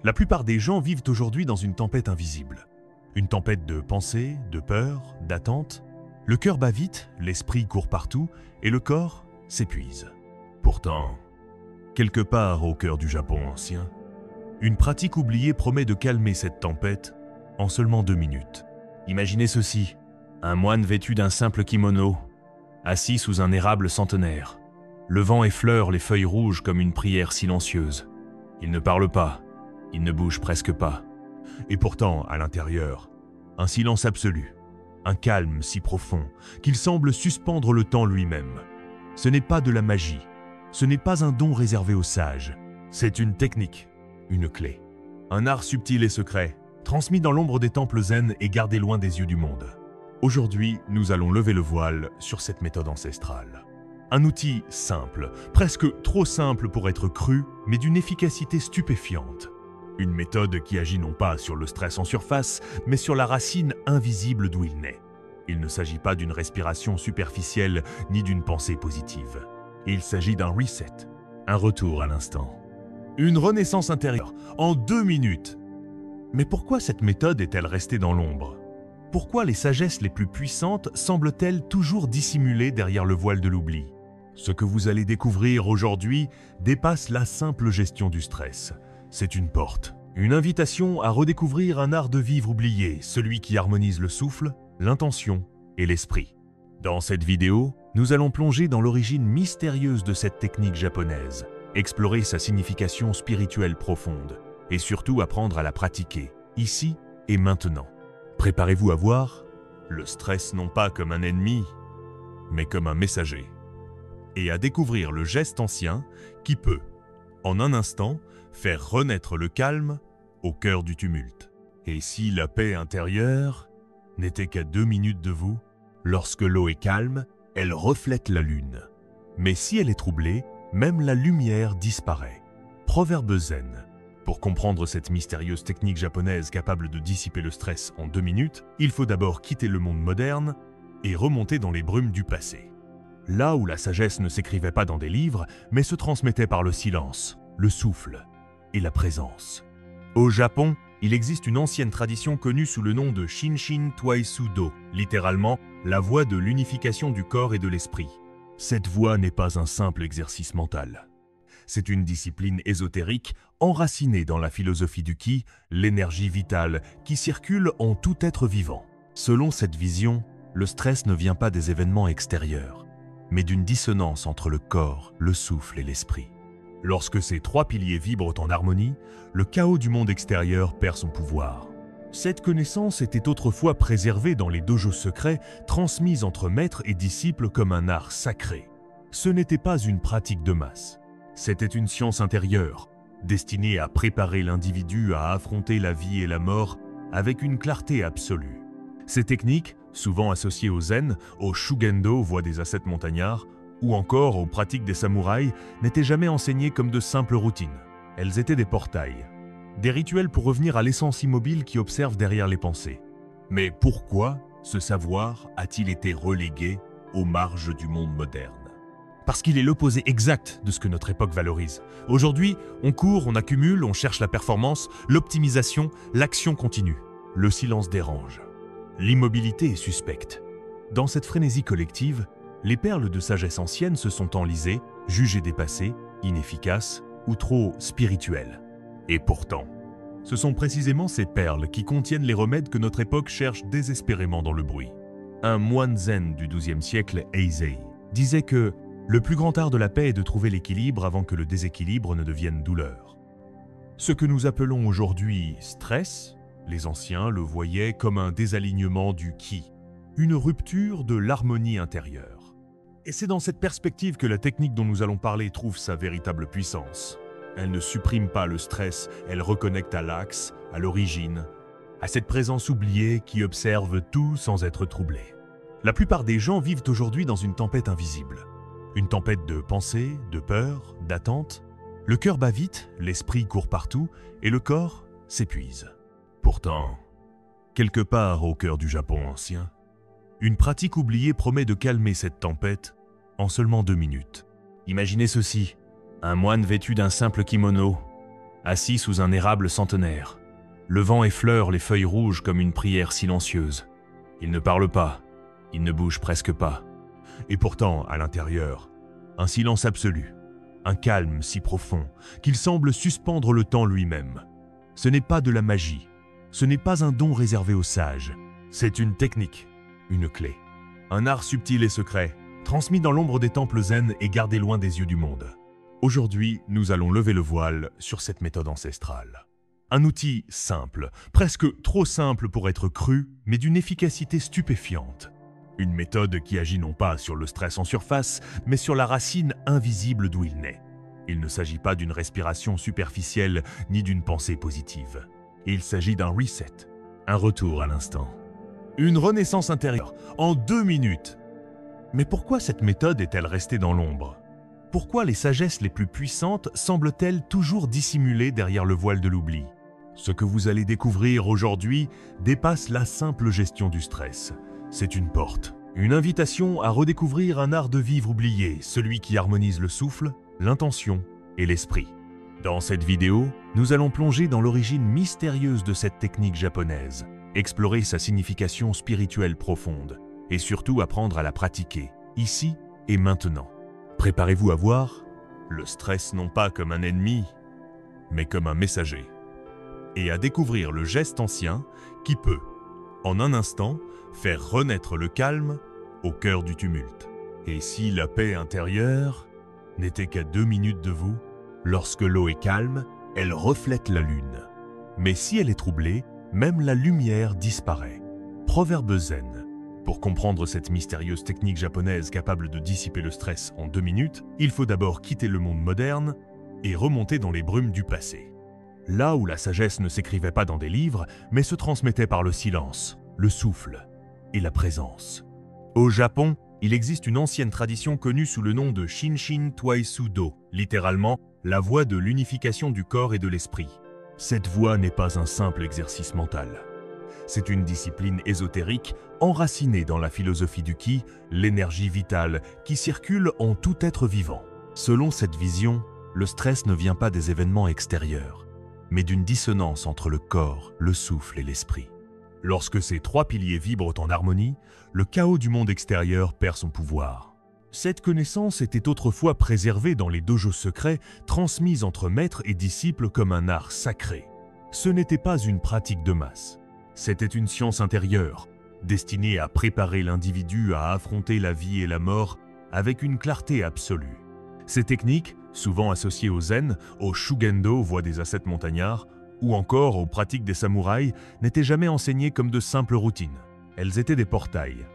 La plupart des gens vivent aujourd'hui dans une tempête invisible. Une tempête de pensées, de peur, d'attente. Le cœur bat vite, l'esprit court partout et le corps s'épuise. Pourtant, quelque part au cœur du Japon ancien, une pratique oubliée promet de calmer cette tempête en seulement 2 minutes. Imaginez ceci, un moine vêtu d'un simple kimono, assis sous un érable centenaire. Le vent effleure les feuilles rouges comme une prière silencieuse. Il ne parle pas, il ne bouge presque pas. Et pourtant, à l'intérieur, un silence absolu, un calme si profond qu'il semble suspendre le temps lui-même. Ce n'est pas de la magie, ce n'est pas un don réservé aux sages, c'est une technique, une clé. Un art subtil et secret, transmis dans l'ombre des temples zen et gardé loin des yeux du monde. Aujourd'hui, nous allons lever le voile sur cette méthode ancestrale. Un outil simple, presque trop simple pour être cru, mais d'une efficacité stupéfiante. Une méthode qui agit non pas sur le stress en surface, mais sur la racine invisible d'où il naît. Il ne s'agit pas d'une respiration superficielle ni d'une pensée positive. Il s'agit d'un reset, un retour à l'instant. Une renaissance intérieure, en 2 minutes. Mais pourquoi cette méthode est-elle restée dans l'ombre? Pourquoi les sagesses les plus puissantes semblent-elles toujours dissimulées derrière le voile de l'oubli? Ce que vous allez découvrir aujourd'hui dépasse la simple gestion du stress. C'est une porte, une invitation à redécouvrir un art de vivre oublié, celui qui harmonise le souffle, l'intention et l'esprit. Dans cette vidéo, nous allons plonger dans l'origine mystérieuse de cette technique japonaise, explorer sa signification spirituelle profonde et surtout apprendre à la pratiquer, ici et maintenant. Préparez-vous à voir le stress non pas comme un ennemi, mais comme un messager. Et à découvrir le geste ancien qui peut, en un instant, faire renaître le calme au cœur du tumulte. Et si la paix intérieure n'était qu'à 2 minutes de vous, lorsque l'eau est calme, elle reflète la lune. Mais si elle est troublée, même la lumière disparaît. Proverbe zen. Pour comprendre cette mystérieuse technique japonaise capable de dissiper le stress en 2 minutes, il faut d'abord quitter le monde moderne et remonter dans les brumes du passé. Là où la sagesse ne s'écrivait pas dans des livres, mais se transmettait par le silence, le souffle et la présence. Au Japon, il existe une ancienne tradition connue sous le nom de Shinshin Twaisudo, littéralement la voie de l'unification du corps et de l'esprit. Cette voie n'est pas un simple exercice mental. C'est une discipline ésotérique enracinée dans la philosophie du ki, l'énergie vitale qui circule en tout être vivant. Selon cette vision, le stress ne vient pas des événements extérieurs, mais d'une dissonance entre le corps, le souffle et l'esprit. Lorsque ces 3 piliers vibrent en harmonie, le chaos du monde extérieur perd son pouvoir. Cette connaissance était autrefois préservée dans les dojos secrets, transmise entre maîtres et disciples comme un art sacré. Ce n'était pas une pratique de masse. C'était une science intérieure, destinée à préparer l'individu à affronter la vie et la mort avec une clarté absolue. Ces techniques, souvent associées au zen, au shugendo, voie des ascètes montagnards, ou encore aux pratiques des samouraïs, n'étaient jamais enseignées comme de simples routines. Elles étaient des portails, des rituels pour revenir à l'essence immobile qui observe derrière les pensées. Mais pourquoi ce savoir a-t-il été relégué aux marges du monde moderne? Parce qu'il est l'opposé exact de ce que notre époque valorise. Aujourd'hui, on court, on accumule, on cherche la performance, l'optimisation, l'action continue. Le silence dérange. L'immobilité est suspecte. Dans cette frénésie collective, les perles de sagesse ancienne se sont enlisées, jugées dépassées, inefficaces ou trop spirituelles. Et pourtant, ce sont précisément ces perles qui contiennent les remèdes que notre époque cherche désespérément dans le bruit. Un moine zen du XIIe siècle, Eisei, disait que le plus grand art de la paix est de trouver l'équilibre avant que le déséquilibre ne devienne douleur. Ce que nous appelons aujourd'hui stress, les anciens le voyaient comme un désalignement du ki, une rupture de l'harmonie intérieure. Et c'est dans cette perspective que la technique dont nous allons parler trouve sa véritable puissance. Elle ne supprime pas le stress, elle reconnecte à l'axe, à l'origine, à cette présence oubliée qui observe tout sans être troublée. La plupart des gens vivent aujourd'hui dans une tempête invisible. Une tempête de pensées, de peur, d'attente. Le cœur bat vite, l'esprit court partout et le corps s'épuise. Pourtant, quelque part au cœur du Japon ancien, une pratique oubliée promet de calmer cette tempête en seulement 2 minutes. Imaginez ceci, un moine vêtu d'un simple kimono, assis sous un érable centenaire. Le vent effleure les feuilles rouges comme une prière silencieuse. Il ne parle pas, il ne bouge presque pas. Et pourtant, à l'intérieur, un silence absolu, un calme si profond qu'il semble suspendre le temps lui-même. Ce n'est pas de la magie, ce n'est pas un don réservé aux sages, c'est une technique, une clé. Un art subtil et secret, transmis dans l'ombre des temples zen et gardé loin des yeux du monde. Aujourd'hui, nous allons lever le voile sur cette méthode ancestrale. Un outil simple, presque trop simple pour être cru, mais d'une efficacité stupéfiante. Une méthode qui agit non pas sur le stress en surface, mais sur la racine invisible d'où il naît. Il ne s'agit pas d'une respiration superficielle ni d'une pensée positive. Il s'agit d'un reset, un retour à l'instant. Une renaissance intérieure, en 2 minutes. Mais pourquoi cette méthode est-elle restée dans l'ombre? Pourquoi les sagesses les plus puissantes semblent-elles toujours dissimulées derrière le voile de l'oubli? Ce que vous allez découvrir aujourd'hui dépasse la simple gestion du stress. C'est une porte, une invitation à redécouvrir un art de vivre oublié, celui qui harmonise le souffle, l'intention et l'esprit. Dans cette vidéo, nous allons plonger dans l'origine mystérieuse de cette technique japonaise, explorer sa signification spirituelle profonde et surtout apprendre à la pratiquer, ici et maintenant. Préparez-vous à voir le stress non pas comme un ennemi, mais comme un messager. Et à découvrir le geste ancien qui peut, en un instant, faire renaître le calme au cœur du tumulte. Et si la paix intérieure n'était qu'à 2 minutes de vous, lorsque l'eau est calme, elle reflète la lune. Mais si elle est troublée, même la lumière disparaît. Proverbe zen. Pour comprendre cette mystérieuse technique japonaise capable de dissiper le stress en 2 minutes, il faut d'abord quitter le monde moderne et remonter dans les brumes du passé. Là où la sagesse ne s'écrivait pas dans des livres, mais se transmettait par le silence, le souffle et la présence. Au Japon, il existe une ancienne tradition connue sous le nom de Shinshin Twaitsu Do, littéralement la voie de l'unification du corps et de l'esprit. Cette voie n'est pas un simple exercice mental. C'est une discipline ésotérique enracinée dans la philosophie du ki, l'énergie vitale qui circule en tout être vivant. Selon cette vision, le stress ne vient pas des événements extérieurs, mais d'une dissonance entre le corps, le souffle et l'esprit. Lorsque ces 3 piliers vibrent en harmonie, le chaos du monde extérieur perd son pouvoir. Cette connaissance était autrefois préservée dans les dojos secrets, transmise entre maîtres et disciples comme un art sacré. Ce n'était pas une pratique de masse. C'était une science intérieure, destinée à préparer l'individu à affronter la vie et la mort avec une clarté absolue. Ces techniques, souvent associées au zen, au shugendo, voie des ascètes montagnards, ou encore aux pratiques des samouraïs, n'étaient jamais enseignées comme de simples routines. Elles étaient des portails,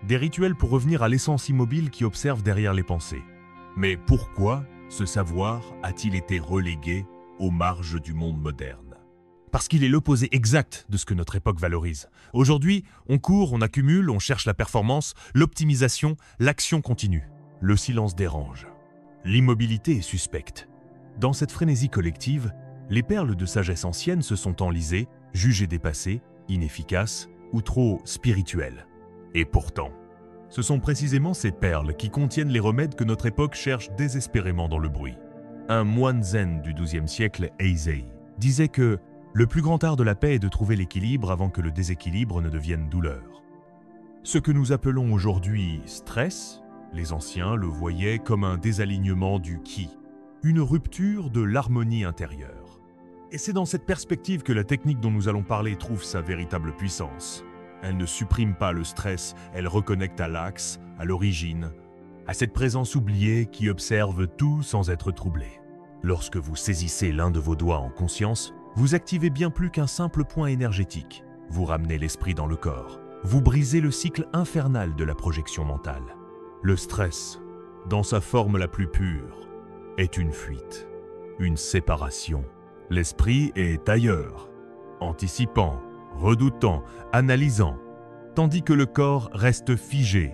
des rituels pour revenir à l'essence immobile qui observe derrière les pensées. Mais pourquoi ce savoir a-t-il été relégué aux marges du monde moderne? Parce qu'il est l'opposé exact de ce que notre époque valorise. Aujourd'hui, on court, on accumule, on cherche la performance, l'optimisation, l'action continue. Le silence dérange. L'immobilité est suspecte. Dans cette frénésie collective, les perles de sagesse ancienne se sont enlisées, jugées dépassées, inefficaces ou trop spirituelles. Et pourtant, ce sont précisément ces perles qui contiennent les remèdes que notre époque cherche désespérément dans le bruit. Un moine zen du XIIe siècle, Eisei, disait que le plus grand art de la paix est de trouver l'équilibre avant que le déséquilibre ne devienne douleur. Ce que nous appelons aujourd'hui stress, les anciens le voyaient comme un désalignement du ki, une rupture de l'harmonie intérieure. Et c'est dans cette perspective que la technique dont nous allons parler trouve sa véritable puissance. Elle ne supprime pas le stress, elle reconnecte à l'axe, à l'origine, à cette présence oubliée qui observe tout sans être troublée. Lorsque vous saisissez l'un de vos doigts en conscience, vous activez bien plus qu'un simple point énergétique. Vous ramenez l'esprit dans le corps. Vous brisez le cycle infernal de la projection mentale. Le stress, dans sa forme la plus pure, est une fuite, une séparation. L'esprit est ailleurs, anticipant, redoutant, analysant, tandis que le corps reste figé,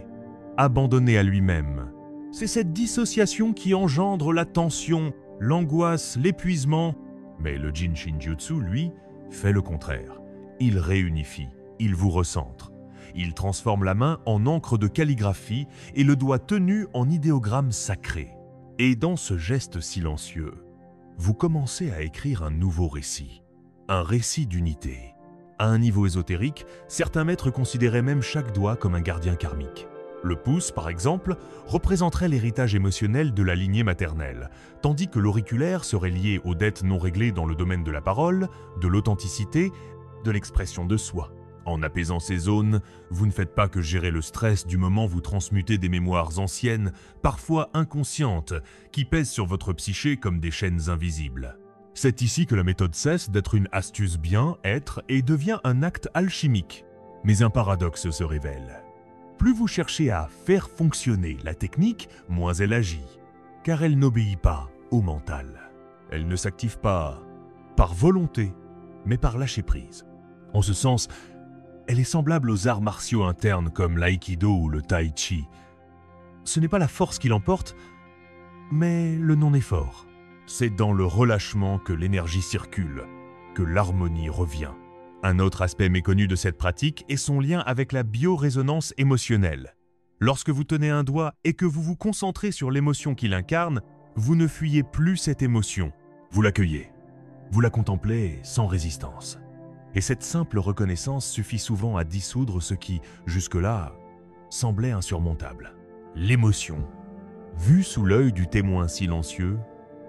abandonné à lui-même. C'est cette dissociation qui engendre la tension, l'angoisse, l'épuisement. Mais le Jin Shinjutsu, lui, fait le contraire. Il réunifie, il vous recentre. Il transforme la main en encre de calligraphie et le doigt tenu en idéogramme sacré. Et dans ce geste silencieux, vous commencez à écrire un nouveau récit, un récit d'unité. À un niveau ésotérique, certains maîtres considéraient même chaque doigt comme un gardien karmique. Le pouce, par exemple, représenterait l'héritage émotionnel de la lignée maternelle, tandis que l'auriculaire serait lié aux dettes non réglées dans le domaine de la parole, de l'authenticité, de l'expression de soi. En apaisant ces zones, vous ne faites pas que gérer le stress du moment, vous transmutez des mémoires anciennes, parfois inconscientes, qui pèsent sur votre psyché comme des chaînes invisibles. C'est ici que la méthode cesse d'être une astuce bien-être et devient un acte alchimique. Mais un paradoxe se révèle. Plus vous cherchez à faire fonctionner la technique, moins elle agit, car elle n'obéit pas au mental. Elle ne s'active pas par volonté, mais par lâcher-prise. En ce sens, elle est semblable aux arts martiaux internes comme l'aïkido ou le tai chi. Ce n'est pas la force qui l'emporte, mais le non-effort. C'est dans le relâchement que l'énergie circule, que l'harmonie revient. Un autre aspect méconnu de cette pratique est son lien avec la biorésonance émotionnelle. Lorsque vous tenez un doigt et que vous vous concentrez sur l'émotion qu'il incarne, vous ne fuyez plus cette émotion. Vous l'accueillez. Vous la contemplez sans résistance. Et cette simple reconnaissance suffit souvent à dissoudre ce qui, jusque-là, semblait insurmontable. L'émotion, vue sous l'œil du témoin silencieux,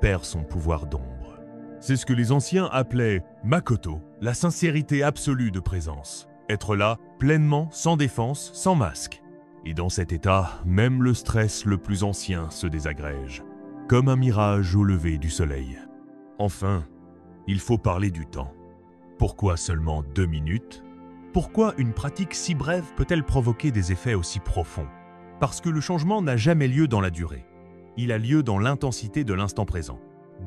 perd son pouvoir d'ombre. C'est ce que les anciens appelaient Makoto, la sincérité absolue de présence. Être là, pleinement, sans défense, sans masque. Et dans cet état, même le stress le plus ancien se désagrège, comme un mirage au lever du soleil. Enfin, il faut parler du temps. Pourquoi seulement 2 minutes? Pourquoi une pratique si brève peut-elle provoquer des effets aussi profonds? Parce que le changement n'a jamais lieu dans la durée. Il a lieu dans l'intensité de l'instant présent.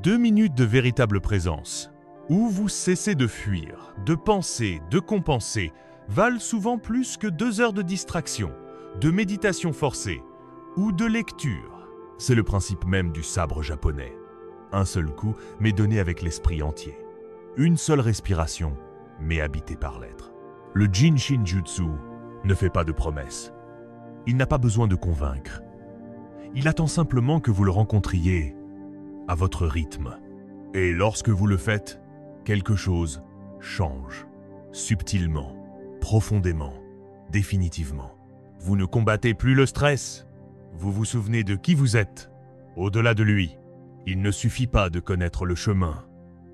2 minutes de véritable présence, où vous cessez de fuir, de penser, de compenser, valent souvent plus que 2 heures de distraction, de méditation forcée ou de lecture. C'est le principe même du sabre japonais. Un seul coup, mais donné avec l'esprit entier. Une seule respiration, mais habitée par l'être. Le Jin Shinjutsu ne fait pas de promesses. Il n'a pas besoin de convaincre. Il attend simplement que vous le rencontriez à votre rythme. Et lorsque vous le faites, quelque chose change. Subtilement, profondément, définitivement. Vous ne combattez plus le stress. Vous vous souvenez de qui vous êtes, au-delà de lui. Il ne suffit pas de connaître le chemin.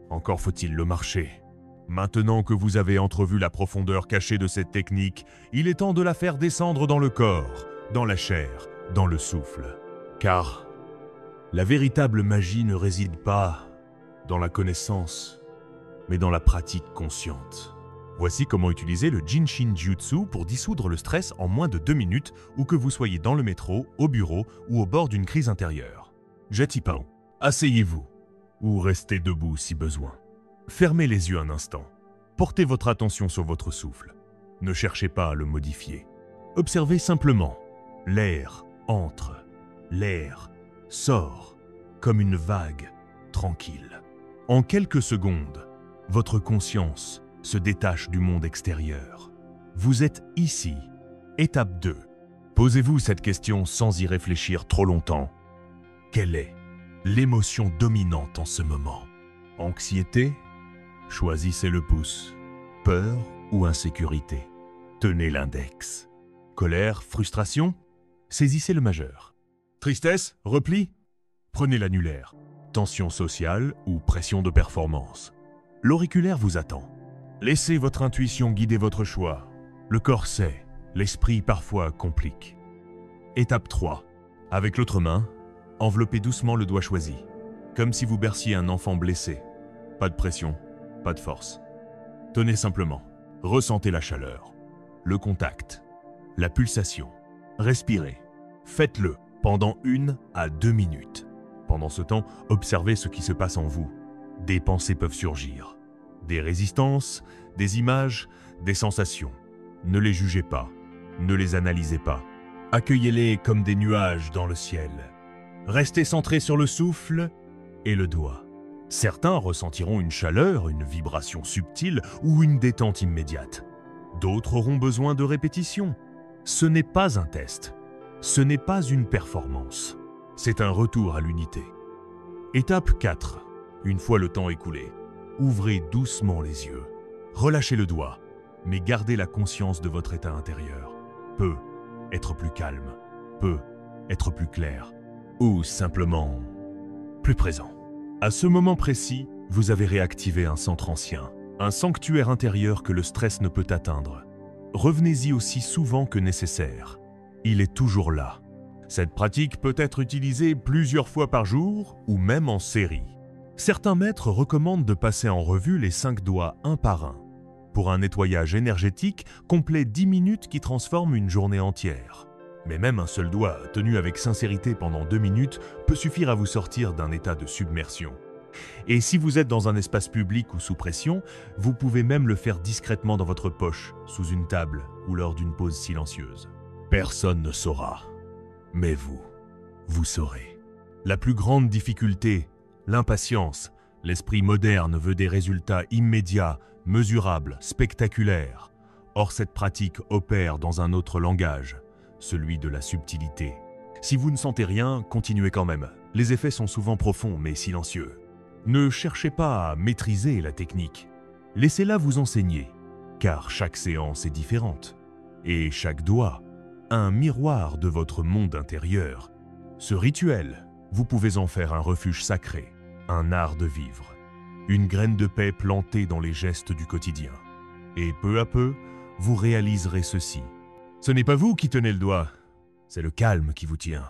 Encore faut-il le marcher. Maintenant que vous avez entrevu la profondeur cachée de cette technique, il est temps de la faire descendre dans le corps, dans la chair, dans le souffle. Car la véritable magie ne réside pas dans la connaissance, mais dans la pratique consciente. Voici comment utiliser le Jin Shinjutsu pour dissoudre le stress en moins de 2 minutes, où que vous soyez dans le métro, au bureau ou au bord d'une crise intérieure. Jetipao, asseyez-vous. Ou restez debout si besoin. Fermez les yeux un instant. Portez votre attention sur votre souffle. Ne cherchez pas à le modifier. Observez simplement. L'air entre, l'air sort, comme une vague tranquille. En quelques secondes, votre conscience se détache du monde extérieur. Vous êtes ici. Étape 2. Posez-vous cette question sans y réfléchir trop longtemps. Quelle est l'émotion dominante en ce moment? Anxiété? Choisissez le pouce. Peur ou insécurité? Tenez l'index. Colère, frustration? Saisissez le majeur. Tristesse, repli? Prenez l'annulaire. Tension sociale ou pression de performance? L'auriculaire vous attend. Laissez votre intuition guider votre choix. Le corps sait, l'esprit parfois complique. Étape 3. Avec l'autre main, enveloppez doucement le doigt choisi, comme si vous berciez un enfant blessé. Pas de pression, pas de force. Tenez simplement. Ressentez la chaleur, le contact, la pulsation. Respirez. Faites-le pendant 1 à 2 minutes. Pendant ce temps, observez ce qui se passe en vous. Des pensées peuvent surgir. Des résistances, des images, des sensations. Ne les jugez pas, ne les analysez pas. Accueillez-les comme des nuages dans le ciel. Restez centré sur le souffle et le doigt. Certains ressentiront une chaleur, une vibration subtile ou une détente immédiate. D'autres auront besoin de répétition. Ce n'est pas un test. Ce n'est pas une performance. C'est un retour à l'unité. Étape 4. Une fois le temps écoulé, ouvrez doucement les yeux. Relâchez le doigt, mais gardez la conscience de votre état intérieur. Peut être plus calme, peut être plus clair, ou simplement plus présent. À ce moment précis, vous avez réactivé un centre ancien, un sanctuaire intérieur que le stress ne peut atteindre. Revenez-y aussi souvent que nécessaire. Il est toujours là. Cette pratique peut être utilisée plusieurs fois par jour ou même en série. Certains maîtres recommandent de passer en revue les 5 doigts un par un, pour un nettoyage énergétique complet 10 minutes qui transforme une journée entière. Mais même un seul doigt, tenu avec sincérité pendant 2 minutes, peut suffire à vous sortir d'un état de submersion. Et si vous êtes dans un espace public ou sous pression, vous pouvez même le faire discrètement dans votre poche, sous une table ou lors d'une pause silencieuse. Personne ne saura. Mais vous saurez. La plus grande difficulté, l'impatience. L'esprit moderne veut des résultats immédiats, mesurables, spectaculaires. Or, cette pratique opère dans un autre langage, celui de la subtilité. Si vous ne sentez rien, continuez quand même. Les effets sont souvent profonds mais silencieux. Ne cherchez pas à maîtriser la technique. Laissez-la vous enseigner, car chaque séance est différente. Et chaque doigt, un miroir de votre monde intérieur. Ce rituel, vous pouvez en faire un refuge sacré, un art de vivre, une graine de paix plantée dans les gestes du quotidien. Et peu à peu, vous réaliserez ceci. Ce n'est pas vous qui tenez le doigt, c'est le calme qui vous tient.